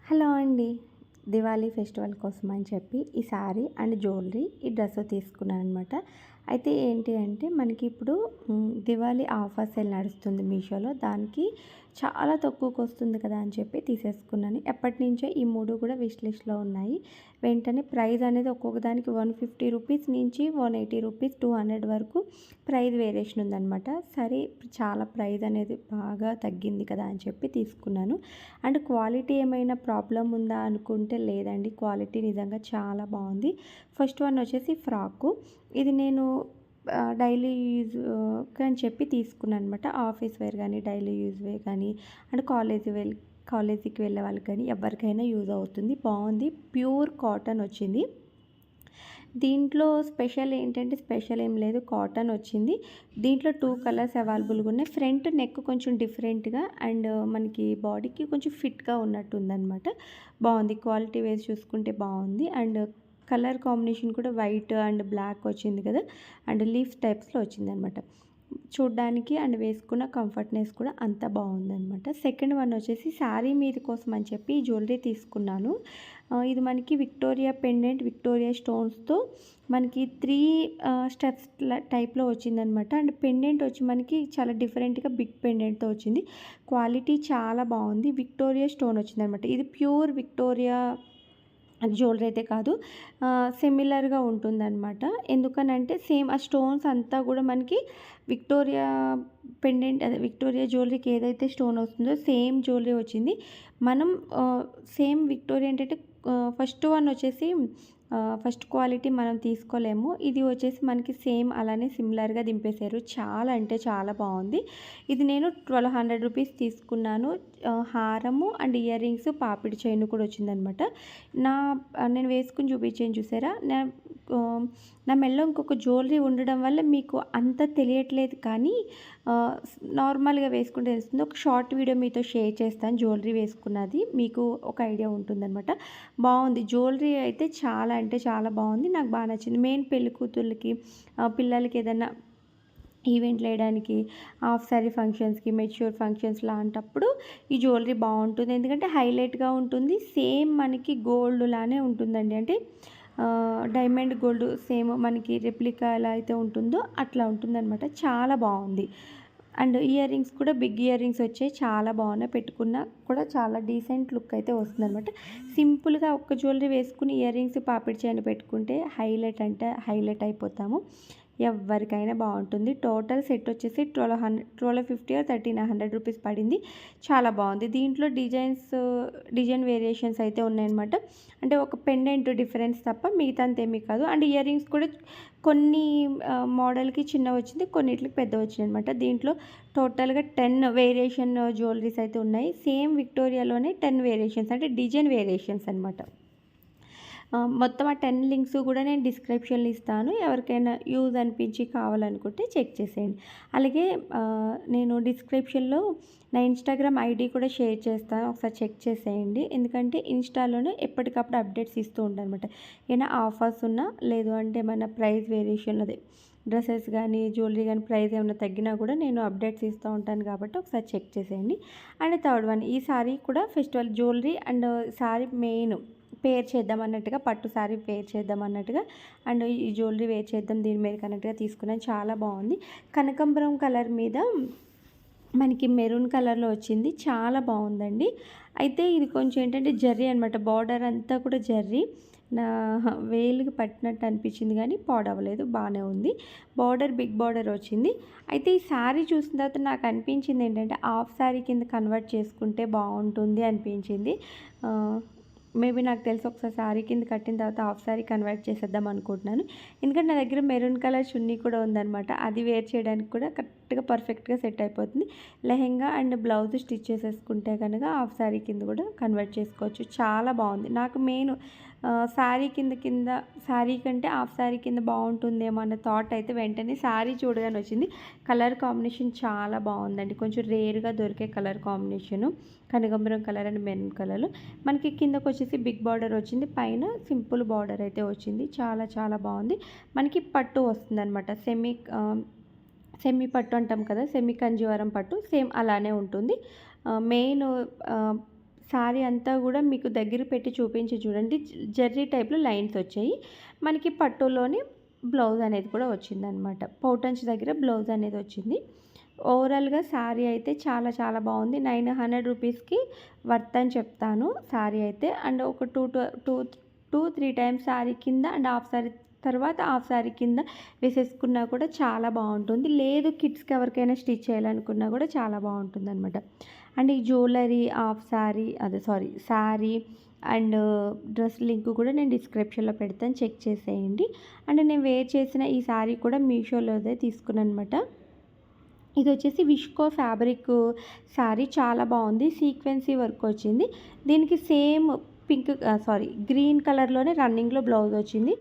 Hello అండి. Diwali festival కోసం అని చెప్పి ఈ శారీ అండ్ జ్యువెలరీ, ఈ డ్రెస్ తీసుకున్నాననమాట. అయితే ఏంటి అంటే మనకి ఇప్పుడు దివాళీ ఆఫర్ సేల్ నడుస్తుంది మీషోలో. దానికి చాలా తక్కువకొస్తుంది కదా అని చెప్పి తీసేసుకున్నాను. ఎప్పటినుంచో ఈ 3 కూడా విష్ లిస్ట్‌లో ఉన్నాయి. వెంటనే ప్రైస్ అనేది ఒక్కొక్క దానికి రూ. 150 నుంచి రూ. 180, 200 వరకు ప్రైస్ వేరియేషన్ ఉందనమాట. సరే చాలా ప్రైస్ అనేది బాగా తగ్గింది కదా అని చెప్పి తీసుకున్నాను. అండ్ క్వాలిటీ ఏమైనా ప్రాబ్లమ్ ఉందా అనుకుంటే లేదండి. క్వాలిటీ నిజంగా చాలా బాగుంది. ఫస్ట్ వన్ వచ్చేసి ఫ్రాకు. ఇది నేను డైలీ యూజ్ అని చెప్పి తీసుకున్నాను అనమాట. ఆఫీస్ వేర్ కానీ, డైలీ యూజ్ వేర్ కానీ, అండ్ కాలేజీకి వెళ్ళే వాళ్ళకి కానీ ఎవరికైనా యూజ్ అవుతుంది. బాగుంది. ప్యూర్ కాటన్ వచ్చింది. దీంట్లో స్పెషల్ ఏంటంటే స్పెషల్ ఏం లేదు, కాటన్ వచ్చింది. దీంట్లో 2 కలర్స్ అవైలబుల్గా ఉన్నాయి. ఫ్రంట్ నెక్ కొంచెం డిఫరెంట్గా అండ్ మనకి బాడీకి కొంచెం ఫిట్గా ఉన్నట్టు ఉందన్నమాట. బాగుంది. క్వాలిటీ వైజ్ చూసుకుంటే బాగుంది. అండ్ కలర్ కాంబినేషన్ కూడా వైట్ అండ్ బ్లాక్ వచ్చింది కదా, అండ్ లీఫ్ టైప్స్లో వచ్చిందనమాట. చూడ్డానికి అండ్ వేసుకున్న కంఫర్ట్నెస్ కూడా అంత బాగుందనమాట. సెకండ్ వన్ వచ్చేసి శారీ మీద కోసం అని చెప్పి జ్యువెలరీ తీసుకున్నాను. ఇది మనకి విక్టోరియా పెండెంట్, విక్టోరియా స్టోన్స్తో మనకి 3 స్టెప్స్ టైప్లో వచ్చిందనమాట. అండ్ పెండెంట్ వచ్చి మనకి చాలా డిఫరెంట్గా బిగ్ పెండెంట్తో వచ్చింది. క్వాలిటీ చాలా బాగుంది. విక్టోరియా స్టోన్ వచ్చిందనమాట. ఇది ప్యూర్ విక్టోరియా జ్యువెలరీ అయితే కాదు, సిమిలర్గా ఉంటుందన్నమాట. ఎందుకనంటే సేమ్ ఆ స్టోన్స్ అంతా కూడా మనకి విక్టోరియా పెండెంట్, అదే విక్టోరియా జ్యువెలరీకి ఏదైతే స్టోన్ వస్తుందో సేమ్ జ్యువెలరీ వచ్చింది. మనం సేమ్ విక్టోరియా ఏంటంటే ఫస్ట్ వన్ వచ్చేసి ఫస్ట్ క్వాలిటీ మనం తీసుకోలేము. ఇది వచ్చేసి మనకి సేమ్ అలానే సిమిలర్గా దింపేశారు. చాలా అంటే చాలా బాగుంది. ఇది నేను 1200 రూపీస్ తీసుకున్నాను. హారము and ear rings, papdi chain కూడా వచ్చిందనమాట. నేను వేసుకుని చూపించాను చూసారా, నా మెడలో ఇంకొక జ్యువెలరీ ఉండడం వల్ల మీకు అంత తెలియట్లేదు, కానీ నార్మల్గా వేసుకుంటే తెలుస్తుంది. ఒక షార్ట్ వీడియో మీతో షేర్ చేస్తాను జ్యువెలరీ వేసుకున్నది, మీకు ఒక ఐడియా ఉంటుందన్నమాట. బాగుంది. జ్యువెలరీ అయితే చాలా అంటే చాలా బాగుంది. నాకు బాగా నచ్చింది. మెయిన్ పెళ్లి కూతుర్లకి, పిల్లలకి ఏదైనా ఈవెంట్లు వేయడానికి, హాఫ్ శారీ ఫంక్షన్స్కి, మెచ్యూర్ ఫంక్షన్స్ లాంటప్పుడు ఈ జ్యువెలరీ బాగుంటుంది. ఎందుకంటే హైలైట్గా ఉంటుంది. సేమ్ మనకి గోల్డ్ లానే ఉంటుందండి. అంటే డైమండ్ గోల్డ్ సేమ్ మనకి రెప్లికా ఎలా అయితే ఉంటుందో అట్లా ఉంటుందన్నమాట. చాలా బాగుంది. అండ్ ఇయర్ రింగ్స్ కూడా బిగ్ ఇయర్ రింగ్స్ వచ్చాయి. చాలా బాగున్నాయి. పెట్టుకున్నా కూడా చాలా డీసెంట్ లుక్ అయితే వస్తుందన్నమాట. సింపుల్గా ఒక్క జ్యువెలరీ వేసుకుని ఇయర్ రింగ్స్, పాపిడి చైన్ పెట్టుకుంటే హైలైట్ అంటే హైలైట్ అయిపోతాము. ఎవరికైనా బాగుంటుంది. టోటల్ సెట్ వచ్చేసి 1250 ఆర్ 1300 రూపీస్ పడింది. చాలా బాగుంది. దీంట్లో డిజైన్ వేరియేషన్స్ అయితే ఉన్నాయన్నమాట. అంటే ఒక పెండెంట్ డిఫరెన్స్ తప్ప మిగతా అంతేమీ కాదు. అండ్ ఇయర్ రింగ్స్ కూడా కొన్ని మోడల్కి చిన్న వచ్చింది, కొన్నిటికి పెద్ద వచ్చింది అనమాట. దీంట్లో టోటల్గా 10 వేరియేషన్ జ్యువెలరీస్ అయితే ఉన్నాయి. సేమ్ విక్టోరియాలోనే 10 వేరియేషన్స్, అంటే డిజైన్ వేరియేషన్స్ అనమాట. మొత్తం ఆ 10 లింక్స్ కూడా నేను డిస్క్రిప్షన్లో ఇస్తాను. ఎవరికైనా యూజ్ అనిపించి కావాలనుకుంటే చెక్ చేసేయండి. అలాగే నేను డిస్క్రిప్షన్లో నా ఇన్స్టాగ్రామ్ ఐడి కూడా షేర్ చేస్తాను. ఒకసారి చెక్ చేసేయండి. ఎందుకంటే ఇన్స్టాలోనే ఎప్పటికప్పుడు అప్డేట్స్ ఇస్తూ ఉంటాను అనమాట. ఏమైనా ఆఫర్స్ ఉన్నా, లేదు అంటే ఏమైనా ప్రైస్ వేరియేషన్, అదే డ్రెస్సెస్ కానీ, జ్యువెలరీ కానీ ప్రైస్ ఏమైనా తగ్గినా కూడా నేను అప్డేట్స్ ఇస్తూ ఉంటాను కాబట్టి ఒకసారి చెక్ చేసేయండి. అండ్ థర్డ్ వన్, ఈ సారీ కూడా ఫెస్టివల్ జ్యువెలరీ అండ్ సారీ మెయిన్ పేర్ చేద్దాం అన్నట్టుగా, పట్టు శారీ పేర్ చేద్దాం అన్నట్టుగా, అండ్ ఈ జ్యువెలరీ వేర్ చేద్దాం దీని మీద కన్నట్టుగా తీసుకున్నాను. చాలా బాగుంది. కనకాంబరం కలర్ మీద మనకి మెరూన్ కలర్లో వచ్చింది. చాలా బాగుందండి. అయితే ఇది కొంచెం ఏంటంటే జర్రీ అనమాట. బార్డర్ అంతా కూడా జర్రీ. నా వేలుకి పట్టినట్టు అనిపించింది కానీ పాడవలేదు, బాగానే ఉంది. బార్డర్ బిగ్ బార్డర్ వచ్చింది. అయితే ఈ శారీ చూసిన తర్వాత నాకు అనిపించింది ఏంటంటే హాఫ్ శారీ కింద కన్వర్ట్ చేసుకుంటే బాగుంటుంది అనిపించింది. మేబీ నాకు తెలిసి ఒకసారి శారీ కింద కట్టిన తర్వాత హాఫ్ శారీ కన్వర్ట్ చేసేద్దాం అనుకుంటున్నాను. ఎందుకంటే నా దగ్గర మెరూన్ కలర్ చున్నీ కూడా ఉందన్నమాట. అది వేర్ చేయడానికి కూడా కరెక్ట్గా పర్ఫెక్ట్గా సెట్ అయిపోతుంది. లెహెంగా అండ్ బ్లౌజ్ స్టిచ్ చేసేసుకుంటే కనుక హాఫ్ శారీ కింద కూడా కన్వర్ట్ చేసుకోవచ్చు. చాలా బాగుంది. నాకు మెయిన్ శారీ శారీ కంటే హాఫ్ శారీ కింద బాగుంటుందేమో అన్న థాట్ అయితే వెంటనే శారీ చూడగానే వచ్చింది. కలర్ కాంబినేషన్ చాలా బాగుందండి. కొంచెం రేర్గా దొరికే కలర్ కాంబినేషను, కనకాంబరం కలర్ అండ్ మెరూన్ కలర్. మనకి కిందకు వచ్చేసి బిగ్ బార్డర్ వచ్చింది, పైన సింపుల్ బార్డర్ అయితే వచ్చింది. చాలా చాలా బాగుంది. మనకి పట్టు వస్తుంది అనమాట. సెమీ పట్టు అంటాం కదా, సెమీ కంజీవరం పట్టు సేమ్ అలానే ఉంటుంది. మెయిన్ సారీ అంతా కూడా మీకు దగ్గర పెట్టి చూపించి చూడండి. జెర్రీ టైప్‌లో లైన్స్ వచ్చాయి. మనకి పట్టులోని బ్లౌజ్ అనేది కూడా వచ్చిందనమాట. పౌటంచ్ దగ్గర బ్లౌజ్ అనేది వచ్చింది. ఓవరాల్‌గా సారీ అయితే చాలా చాలా బాగుంది. 900 రూపీస్‌కి వర్త్ అని చెప్తాను సారీ అయితే. అండ్ ఒక 3 టైమ్స్ సారీ కింద అండ్ హాఫ్ సారీ తర్వాత హాఫ్ సారీ కింద వేసేసుకున్నా కూడా చాలా బాగుంటుంది. లేదు కిడ్స్‌కి ఎవరికైనా స్టిచ్ చేయాలనుకున్నా కూడా చాలా బాగుంటుందనమాట. అండ్ ఈ jewellery, half sorry sorry and dress link కూడా నేను డిస్క్రిప్షన్‌లో పెడతాను, చెక్ చేసేయండి. అండ్ నేను వేర్ చేసిన ఈ సారీ కూడా మీషోలోదే తీసుకున్నాను అనమాట. ఇది వచ్చేసి విస్కో ఫ్యాబ్రిక్ సారీ చాలా బాగుంది. సీక్వెన్సీ వర్క్ వచ్చింది. దీనికి సేమ్ గ్రీన్ కలర్‌లోనే రన్నింగ్‌లో బ్లౌజ్ వచ్చింది.